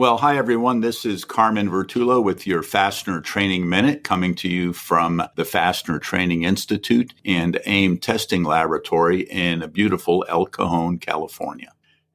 Well, hi, everyone. This is Carmen Vertullo with your Fastener Training Minute, coming to you from the Fastener Training Institute and AIM Testing Laboratory in beautiful El Cajon, California.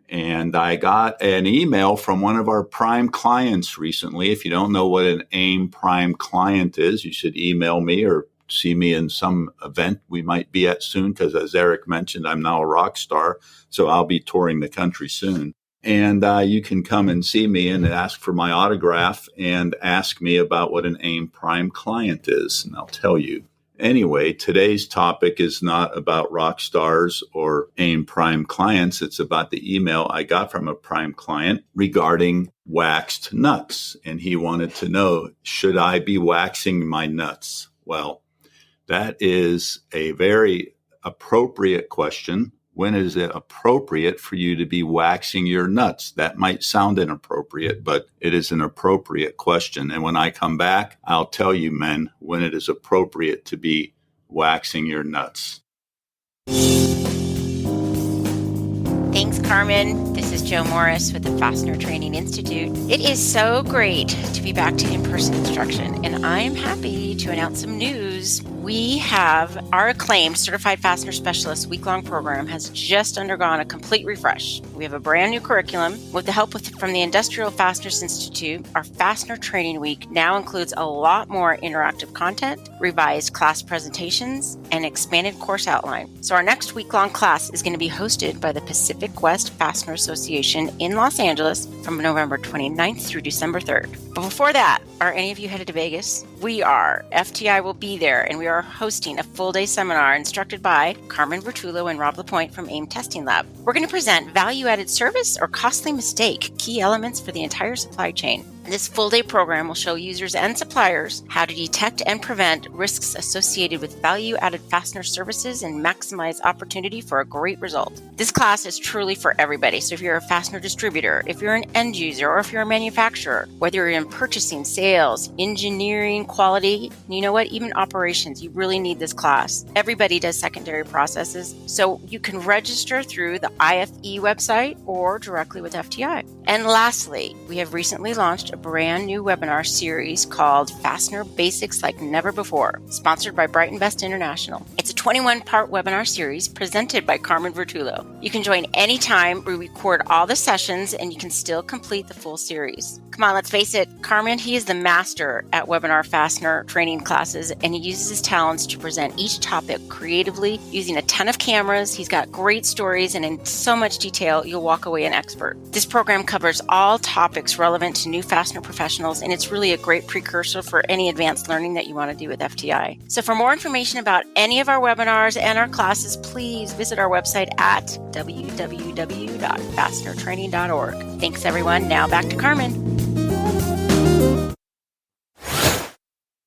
And I got an email from one of our prime clients recently. If you don't know what an AIM prime client is, you should email me or see me in some event we might be at soon, because as Eric mentioned, I'm now a rock star, so I'll be touring the country soon. And you can come and see me and ask for my autograph and ask me about what an AIM prime client is, and I'll tell you. Anyway, today's topic is not about rock stars or AIM prime clients. It's about the email I got from a prime client regarding waxed nuts. And he wanted to know, should I be waxing my nuts? Well, that is a very appropriate question. When is it appropriate for you to be waxing your nuts? That might sound inappropriate, but it is an appropriate question. And when I come back, I'll tell you, men, when it is appropriate to be waxing your nuts. Thanks, Carmen. This is Joe Morris with the Fastener Training Institute. It is so great to be back to in-person instruction, and I am happy to announce some news. We have our acclaimed Certified Fastener Specialist week-long program has just undergone a complete refresh. We have a brand new curriculum. With the help from the Industrial Fasteners Institute, our Fastener Training Week now includes a lot more interactive content, revised class presentations, and expanded course outline. So our next week-long class is going to be hosted by the Pacific West Fastener Association in Los Angeles from November 29th through December 3rd. But before that, are any of you headed to Vegas? We are. FTI will be there, and we are hosting a full-day seminar instructed by Carmen Vertullo and Rob LaPointe from AIM Testing Lab. We're going to present value-added service or costly mistake, key elements for the entire supply chain. This full-day program will show users and suppliers how to detect and prevent risks associated with value-added fastener services and maximize opportunity for a great result. This class is truly for everybody. So if you're a fastener distributor, if you're an end user, or if you're a manufacturer, whether you're in purchasing, sales, engineering, quality, you know what, even operations, you really need this class. Everybody does secondary processes, so you can register through the IFE website or directly with FTI. And lastly, we have recently launched a brand new webinar series called Fastener Basics Like Never Before, sponsored by Bright Invest International. It's a 21-part webinar series presented by Carmen Vertullo. You can join anytime. We record all the sessions, and you can still complete the full series. Come on, let's face it, Carmen, he is the master at webinar fastener training classes, and he uses his talents to present each topic creatively using a ton of cameras. He's got great stories, and in so much detail, you'll walk away an expert. This program covers all topics relevant to new fastener professionals, and it's really a great precursor for any advanced learning that you want to do with FTI. So for more information about any of our webinars and our classes, please visit our website at www.fastenertraining.org. Thanks, everyone. Now back to Carmen.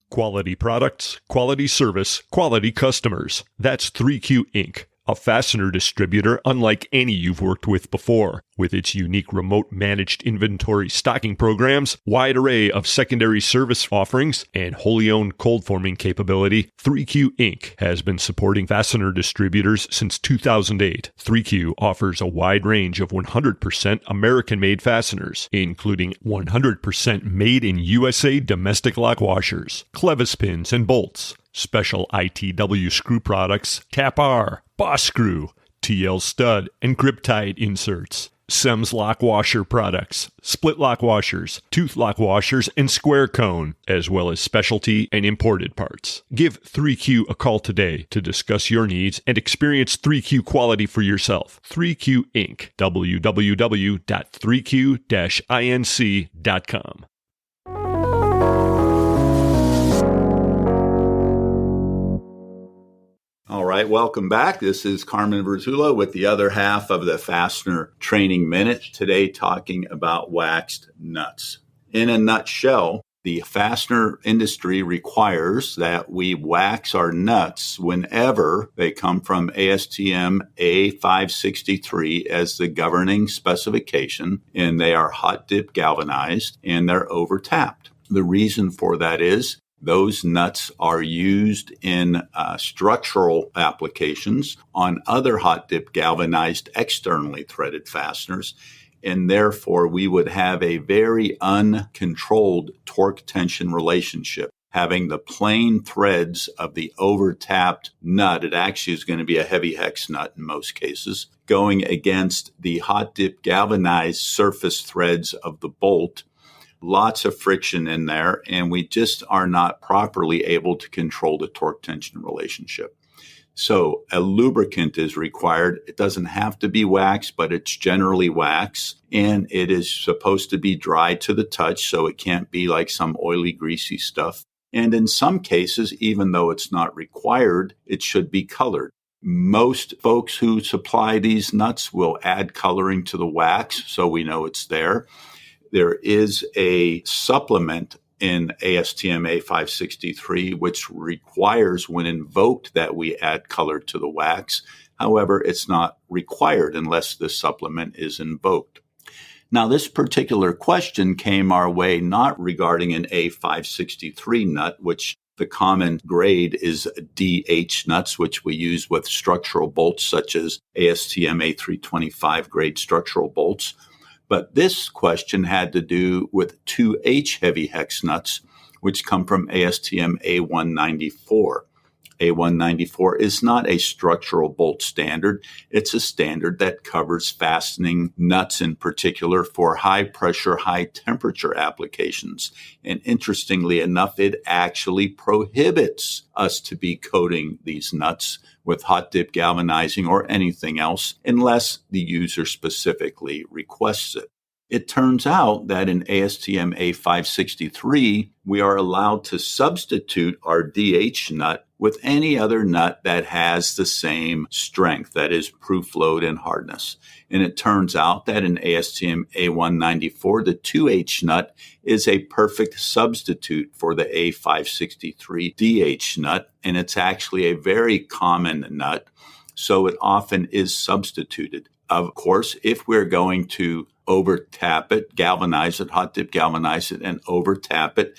Quality products, quality service, quality customers. That's 3Q Inc., a fastener distributor unlike any you've worked with before. With its unique remote managed inventory stocking programs, wide array of secondary service offerings, and wholly owned cold forming capability, 3Q Inc. has been supporting fastener distributors since 2008. 3Q offers a wide range of 100% American-made fasteners, including 100% made in USA domestic lock washers, clevis pins and bolts, special ITW screw products, Tap-R, Boss Screw, TL stud, and grip tied inserts. Sems lock washer products, split lock washers, tooth lock washers, and square cone, as well as specialty and imported parts. Give 3Q a call today to discuss your needs and experience 3Q quality for yourself. 3Q Inc. www.3q-inc.com. All right, welcome back. This is Carmen Vertullo with the other half of the Fastener Training Minute, today talking about waxed nuts. In a nutshell, the fastener industry requires that we wax our nuts whenever they come from ASTM A563 as the governing specification, and they are hot dip galvanized and they're over tapped. The reason for that is those nuts are used in structural applications on other hot dip galvanized externally threaded fasteners, and therefore we would have a very uncontrolled torque tension relationship. Having the plain threads of the over-tapped nut, it actually is going to be a heavy hex nut in most cases, going against the hot dip galvanized surface threads of the bolt. Lots of friction in there, and we just are not properly able to control the torque tension relationship. So a lubricant is required. It doesn't have to be wax, but it's generally wax, and it is supposed to be dry to the touch, so it can't be like some oily, greasy stuff. And in some cases, even though it's not required, it should be colored. Most folks who supply these nuts will add coloring to the wax, so we know it's there. There is a supplement in ASTM A563, which requires when invoked that we add color to the wax. However, it's not required unless the supplement is invoked. Now, this particular question came our way not regarding an A563 nut, which the common grade is DH nuts, which we use with structural bolts such as ASTM A325 grade structural bolts. But this question had to do with 2H heavy hex nuts, which come from ASTM A194. A194 is not a structural bolt standard. It's a standard that covers fastening nuts in particular for high pressure, high temperature applications. And interestingly enough, it actually prohibits us to be coating these nuts with hot dip galvanizing or anything else unless the user specifically requests it. It turns out that in ASTM A563, we are allowed to substitute our DH nut with any other nut that has the same strength, that is proof load and hardness. And it turns out that in ASTM A194, the 2H nut is a perfect substitute for the A563 DH nut, and it's actually a very common nut, so it often is substituted. Of course, if we're going to over-tap it, galvanize it, hot dip galvanize it, and over-tap it,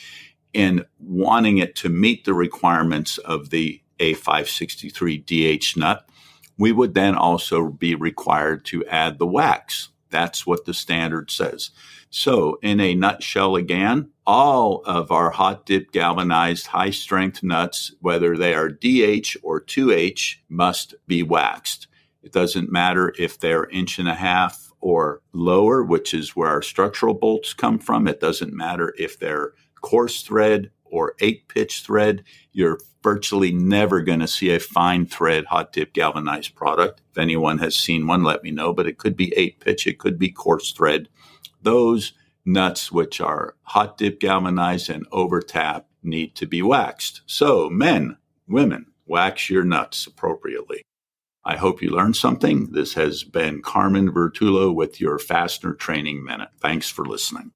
and wanting it to meet the requirements of the A563 DH nut, we would then also be required to add the wax. That's what the standard says. So in a nutshell again, all of our hot dip galvanized high strength nuts, whether they are DH or 2H, must be waxed. It doesn't matter if they're 1.5 inches or lower, which is where our structural bolts come from. It doesn't matter if they're coarse thread or 8-pitch thread. You're virtually never going to see a fine thread hot dip galvanized product. If anyone has seen one, let me know, but it could be 8-pitch, it could be coarse thread. Those nuts which are hot dip galvanized and over tap need to be waxed. So men, women, wax your nuts appropriately. I hope you learned something. This has been Carmen Vertullo with your Fastener Training Minute. Thanks for listening.